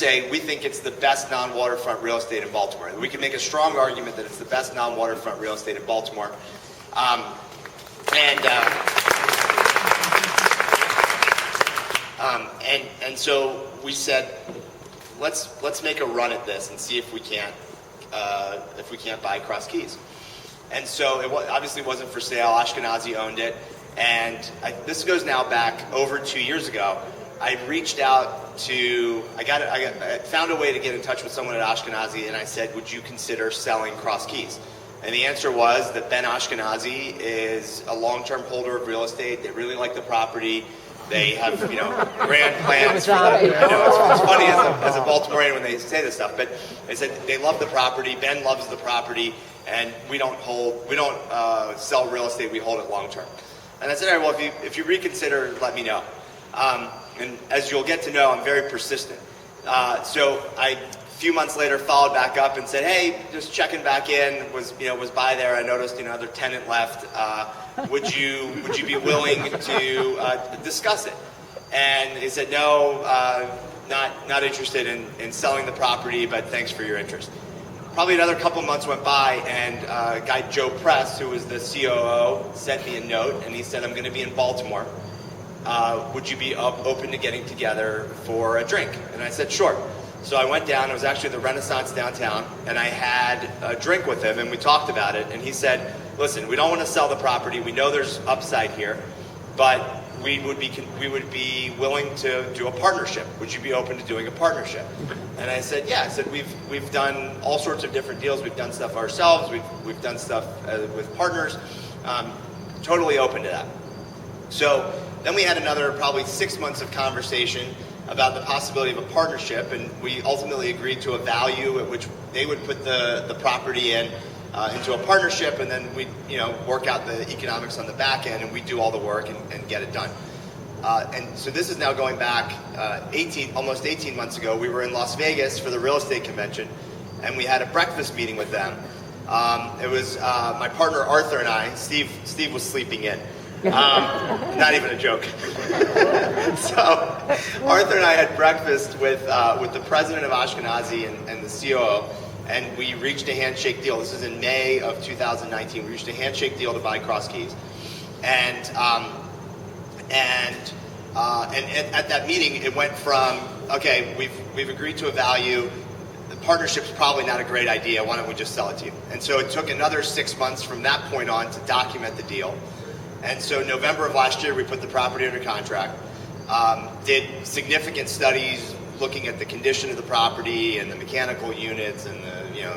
say we think it's the best non-waterfront real estate in Baltimore. We can make a strong argument that it's the best non-waterfront real estate in Baltimore. And so we said, let's make a run at this and see if we can't buy Cross Keys. And so it obviously wasn't for sale. Ashkenazi owned it, and this goes now back over 2 years ago. I reached out to, I found a way to get in touch with someone at Ashkenazi, and I said, would you consider selling Cross Keys? And the answer was that Ben Ashkenazi is a long-term holder of real estate. They really like the property. They have, grand plans. It's funny as a Baltimorean when they say this stuff, but they said they love the property. Ben loves the property, and we don't sell real estate. We hold it long term. And I said, all right, well, if you reconsider, let me know. And as you'll get to know, I'm very persistent. So I, a few months later, followed back up and said, hey, just checking back in. Was by there. I noticed another tenant left. Would you be willing to discuss it? And he said, no, not interested in selling the property, but thanks for your interest. Probably another couple months went by, and a guy, Joe Press, who was the COO, sent me a note, and he said, I'm going to be in Baltimore. Would you be open to getting together for a drink? And I said, sure. So I went down. It was actually the Renaissance downtown, and I had a drink with him, and we talked about it. And he said, listen, we don't want to sell the property. We know there's upside here, but we would be willing to do a partnership. Would you be open to doing a partnership? And I said, yeah. I said, we've done all sorts of different deals. We've done stuff ourselves. We've done stuff with partners. Totally open to that. So then we had another probably 6 months of conversation about the possibility of a partnership, and we ultimately agreed to a value at which they would put the property into a partnership, and then we work out the economics on the back end, and we do all the work and get it done. And so this is now going back almost 18 months ago. We were in Las Vegas for the real estate convention, and we had a breakfast meeting with them. It was my partner Arthur and I. Steve was sleeping in. Not even a joke. So Arthur and I had breakfast with the president of Ashkenazi and the COO, and we reached a handshake deal. This is in May of 2019. We reached a handshake deal to buy Cross Keys, and at that meeting, it went from, okay, we've agreed to a value. The partnership's probably not a great idea. Why don't we just sell it to you? And so it took another 6 months from that point on to document the deal. And so November of last year, we put the property under contract, did significant studies looking at the condition of the property and the mechanical units and the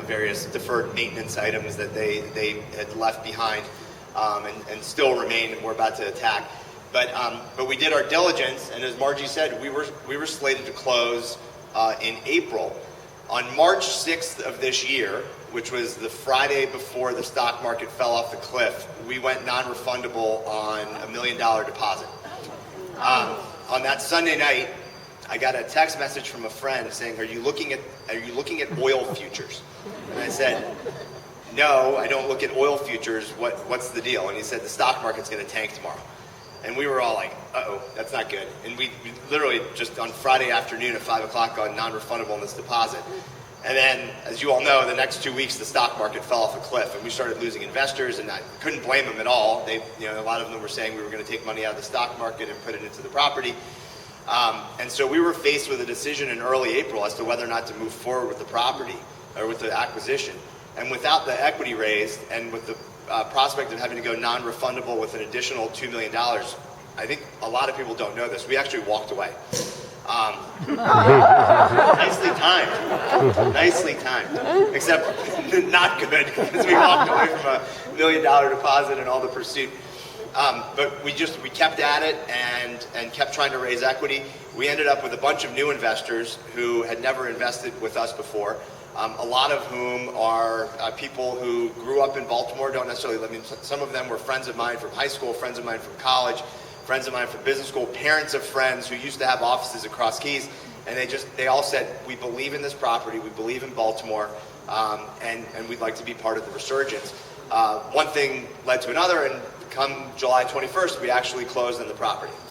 various deferred maintenance items that they had left behind and still remain, and we're about to attack. But we did our diligence, and as Margie said, we were slated to close in April. On March 6th of this year, which was the Friday before the stock market fell off the cliff, we went non-refundable on $1 million deposit. On that Sunday night, I got a text message from a friend saying, "Are you looking at oil futures?" And I said, "No, I don't look at oil futures. What's the deal?" And he said, "The stock market's going to tank tomorrow." And we were all like, uh-oh, that's not good. And we literally just on Friday afternoon at 5 o'clock got non-refundable on this deposit. And then, as you all know, the next 2 weeks the stock market fell off a cliff, and we started losing investors, and I couldn't blame them at all. They, a lot of them were saying we were going to take money out of the stock market and put it into the property. And so we were faced with a decision in early April as to whether or not to move forward with the property or with the acquisition. And without the equity raised and with the prospect of having to go non-refundable with an additional $2 million, I think a lot of people don't know this. We actually walked away. Nicely timed. Except not good, because we walked away from a $1 million deposit and all the pursuit. But we kept at it and kept trying to raise equity. We ended up with a bunch of new investors who had never invested with us before. A lot of whom are people who grew up in Baltimore, don't necessarily live in. Some of them were friends of mine from high school, friends of mine from college, friends of mine from business school, parents of friends who used to have offices at Cross Keys, and they all said, we believe in this property, we believe in Baltimore, and we'd like to be part of the resurgence. One thing led to another, and come July 21st, we actually closed on the property.